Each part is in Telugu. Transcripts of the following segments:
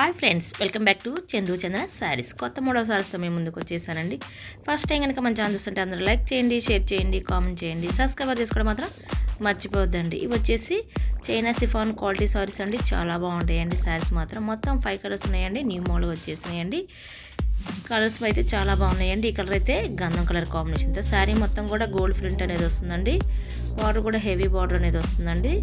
Hi friends, welcome back to Chandu Chandana saris. కొత్త మోడల్ సారీస్తో మేము ముందుకు వచ్చేసానండి. ఫస్ట్ టైం కనుక మన ఛానల్ చూస్తుంటే అందరూ లైక్ చేయండి, షేర్ చేయండి, కామెంట్ చేయండి, సబ్స్క్రైబ్ చేసుకోవడం మాత్రం మర్చిపోవద్దండి. ఇవి వచ్చేసి చైనా సిఫాన్ క్వాలిటీ సారీస్ అండి. చాలా బాగుంటాయండి సారీస్ మాత్రం. మొత్తం 5 కలర్స్ ఉన్నాయండి. New model వచ్చేసినాయండి. కలర్స్ అయితే చాలా బాగున్నాయండి. ఈ కలర్ అయితే గంధం కలర్ కాంబినేషన్తో శారీ మొత్తం కూడా గోల్డ్ ప్రింట్ అనేది వస్తుందండి. బార్డర్ కూడా హెవీ బార్డర్ అనేది వస్తుందండి.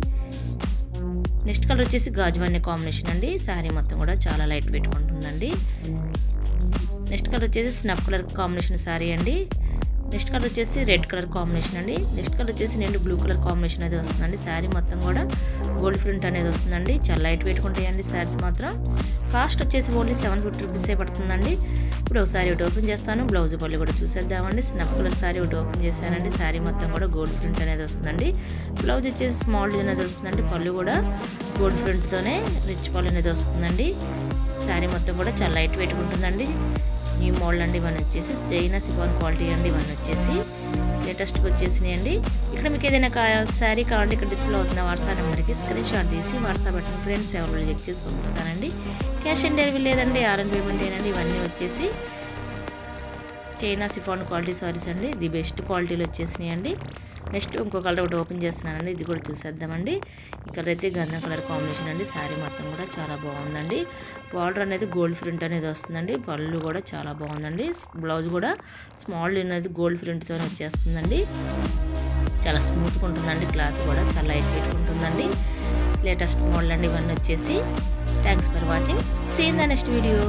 నెక్స్ట్ కలర్ వచ్చేసి గాజువన్నీ కాంబినేషన్ అండి. శారీ మొత్తం కూడా చాలా లైట్ వెయిట్ ఉంటుందండి. నెక్స్ట్ కలర్ వచ్చేసి స్నఫ్ కలర్ కాంబినేషన్ శారీ అండి. నెక్స్ట్ కలర్ వచ్చేసి రెడ్ కలర్ కాంబినేషన్ అండి. నెక్స్ట్ కలర్ వచ్చేసి నిండు బ్లూ కలర్ కాంబినేషన్ అనేది వస్తుందండి. శారీ మొత్తం కూడా గోల్డ్ ప్రింట్ అనేది వస్తుందండి. చాలా లైట్ వెయిట్ ఉంటాయండి శారీస్ మాత్రం. కాస్ట్ వచ్చేసి ఓన్లీ 750 రూపీసే పడుతుందండి. ఇప్పుడు ఒకసారి ఒకటి ఓపెన్ చేస్తాను. బ్లౌజ్ పళ్ళు కూడా చూసేద్దామండి. స్నఫ్ కలర్ శారీ ఒకటి ఓపెన్ చేశానండి. శారీ మొత్తం కూడా గోల్డ్ ప్రింట్ అనేది వస్తుందండి. బ్లౌజ్ వచ్చేసి స్మాల్ డిజైన్ అనేది వస్తుందండి. పళ్ళు కూడా గోల్డ్ ప్రింట్తోనే రిచ్ పళ్ళు అనేది వస్తుందండి. శారీ మొత్తం కూడా చాలా లైట్ వెయిట్ ఉంటుందండి. న్యూ మోడల్ అండి. ఇవన్నీ వచ్చేసి చైనా సిఫాన్ క్వాలిటీ అండి. ఇవన్నీ వచ్చేసి లేటెస్ట్గా వచ్చేసినాయి అండి. ఇక్కడ మీకు ఏదైనా శారీ కావాలంటే ఇక్కడ డిస్ప్లే అవుతున్న వాట్సాప్ నెంబర్కి స్క్రీన్ షాట్ తీసి వాట్సాప్ బటన్ ఫ్రెండ్స్ ఎవరు చెక్ చేసి పంపిస్తానండి. క్యాష్ ఆన్ డెలివరీ లేదండి, ఆర్ఎన్ పేమెంట్ ఏనండి. ఇవన్నీ వచ్చేసి చైనా సిఫాన్ క్వాలిటీ సారీస్ అండి. ది బెస్ట్ క్వాలిటీలో వచ్చేసినాయి అండి. నెక్స్ట్ ఇంకో కలర్ ఒకటి ఓపెన్ చేస్తున్నానండి. ఇది కూడా చూసేద్దామండి. ఈ కలర్ అయితే గంధం కలర్ కాంబినేషన్ అండి. శారీ మొత్తం కూడా చాలా బాగుందండి. బార్డర్ అనేది గోల్డ్ ప్రింట్ అనేది వస్తుందండి. పళ్ళు కూడా చాలా బాగుందండి. బ్లౌజ్ కూడా స్మాల్ అనేది గోల్డ్ ప్రింట్తో వచ్చేస్తుందండి. చాలా స్మూత్గా ఉంటుందండి. క్లాత్ కూడా చాలా లైట్ వెయిట్ ఉంటుందండి. లేటెస్ట్ మోడల్ అండి. ఇవన్నీ వచ్చేసి thanks for watching. See in the next video.